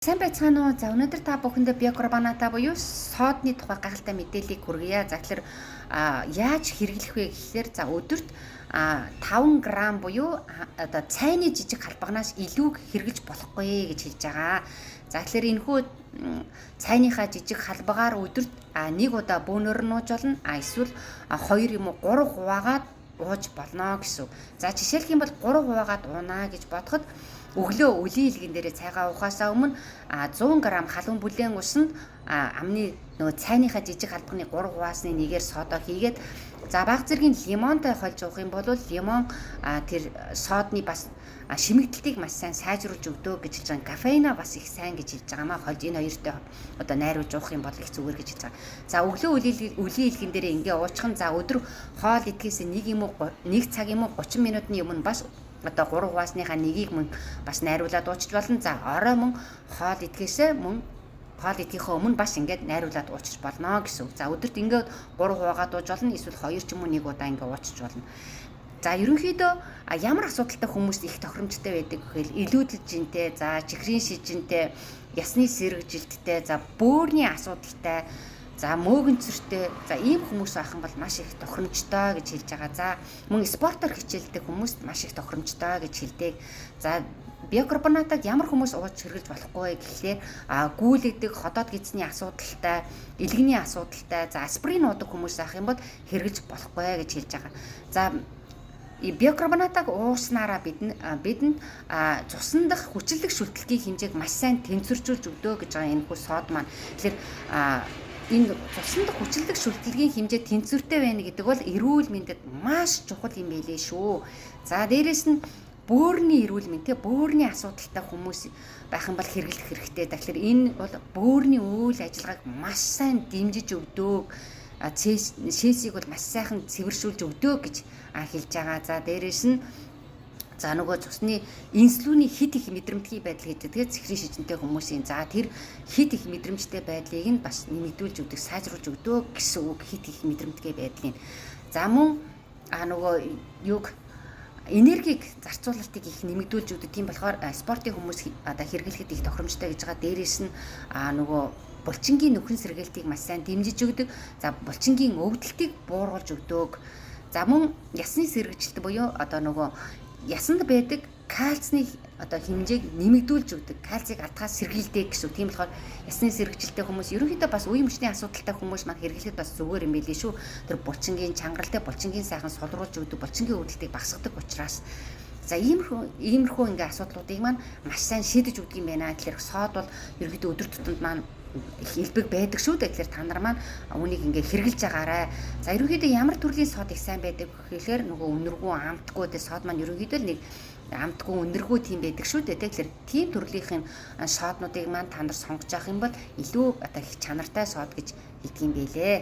Сайн байцгаана уу? За өнөөдөр та бүхэндээ биокарбоната буюу соодны тухай гайхалтай мэдээллийг хүргье. За тэгэхээр яаж хэрэглэх вэ гэхээр өдөрт 5 грамм буюу одоо цайны жижиг халбагнаас илүү хэрэглэж болохгүй гэж хэлж байгаа. За тэгэхээр энэхүү цайныхаа жижиг халбагаар өдөрт 1 удаа бөөнөр нь ууж болно. Эсвэл 2 юм уу 3 хуваагаад ууж болно гэсэн. За жишээлх юм бол 3 хуваагаад уунаа гэж бодоход өглөө өлийн илгэн дээрээ цайгаа уухаасаа өмнө 100 г халуун бүлээн усанд амны нөгөө цайныхаа жижиг халбагны 3 хуваасны нэгээр соодоо хийгээд за баг зэргийн лимонтой хольж уух юм бол лимон тэр соодны бас шимэгдэлтийг маш сайн сайжруулж өгдөг гэж хэлж байгаа. Кофеина бас их сайн гэж хэлж байгаа маа. Хольж энэ хоёртой одоо найруулж уух юм бол их зүгээр гэж хэлж байгаа. За өглөө өлийн илгэн дээрээ ингээ уучихсан. За өдөр хоол идэхээс 1 цаг юм уу 30 минутын өмнө бас одоо 3 хуваасныхаа нэгийг мөн бас найруулад уучиж болно. За орой мөн хоол идэхээс хоол идэхийнхээ өмнө бас ингээд найруулад уучиж болно гэсэн. За өдөрт ингээд 3 хуваагаад ууж болно. Эсвэл 2 ч юм уу 1 удаа ингээд уучиж болно. За ерөнхийдөө ямар асуудалтай хүмүүс их тохиромжтой байдаг гэхээр илүүдэлжинтэй, за чихрийн шижинтэй, ясны сэргэжилттэй, за бөөрийн асуудалтай, за мөөгөнцөртэй, за ийм хүмүүс байх юм бол маш их тохиромжтой гэж хэлж байгаа. За мөн спортоор хичээлдэг хүмүүст маш их тохиромжтой гэж хэлдэг. За биокарбонатыг ямар хүмүүс ууж хэрэглэж болохгүй гэхлээр гүүлэгдэг, ходоод гидсний асуудалтай, илгэний асуудалтай, за аспирин уудаг хүмүүс байх юм бол хэрэглэж болохгүй гэж хэлж байгаа. За биокарбонатыг ууснараа бидэнд цусан дахь хүчлэг шүлтлэгийн хэмжээг маш сайн тэнцвэржүүлж өгдөг гэж байгаа энэ хүү сод маань. Тэгэхээр энэ цусан дахь хүчлэг шүлтлэгийн хэмжээ тэнцвэртэй байна гэдэг бол эрүүл мэндэд маш чухал юм байлээ шүү. За дээрэс нь бөөрийн эрүүл мэнд бөөрийн асуудалтай хүмүүс байх юм бол хэрэглэх хэрэгтэй. Тэгэхээр энэ бол бөөрийн үйл ажиллагааг маш сайн дэмжиж өгдөг. Шээсийг бол маш сайхан цэвэршүүлж өгдөг гэж хэлж байгаа. За дээрэс нь за нөгөө цусны инсулиний хит их мэдрэмтгий байдал гэдэг. Тэгээд цэхрийн шижинтэй хүмүүсийн за тэр хит их мэдрэмжтэй байдлыг нь бас нэмэгдүүлж өгдөг, сайжруулж өгдөг гэсэн үг хит их мэдрэмтгий байдлыг. За мөн нөгөө энергийг зарцуулалтыг их нэмэгдүүлж өгдөг. Тийм болохоор спортын хүмүүс одоо хэрэглэхэд их тохиромжтой гэж байгаа. Дээрээс нь нөгөө булчингийн нөхөн сэргээлтийг маш сайн дэмжиж өгдөг. За булчингийн өвдөлтийг бууруулж өгдөг. За мөн ясны сэргэжилт буюу одоо нөгөө ясанд байдаг кальцны одоо хэмжээг нэмэгдүүлж өгдөг. Кальцийг алдахаас сэргийлдэг гэсэн. Тийм болохоор ясны сэргэжилттэй хүмүүс ерөнхийдөө бас үе мөчний асуудалтай хүмүүс маань хэрэглэхэд бас зүгээр юм билээ шүү. Тэр булчингийн чангаралтай булчингийн сайхан сулруулж өгдөг, булчингийн өвдөлтийг багасгадаг учраас за иймэрхүү ингээ асуудлуудыг маань маш сайн шийдэж өгдөг юм байна. Тэгэхээр сод бол ерөнхийдөө өдөр тутамд маань их элбэг байдаг шүү дээ. Тэгэхээр та нар маань үнийг ингээ хэрэгжилж агаарай. За ерөнхийдөө ямар төрлийн сод их сайн байдаг гэхээр нөгөө өнөргөө амтгүй дээ сод маань ерөнхийдөө нэг амтгүй өнөргөө тийм байдаг шүү дээ. Тэгэхээр тийм төрлийнх нь соднуудыг маань та нар сонгож авах юм бол илүү одоо их чанартай сод гэж хэлдэг юм байлээ.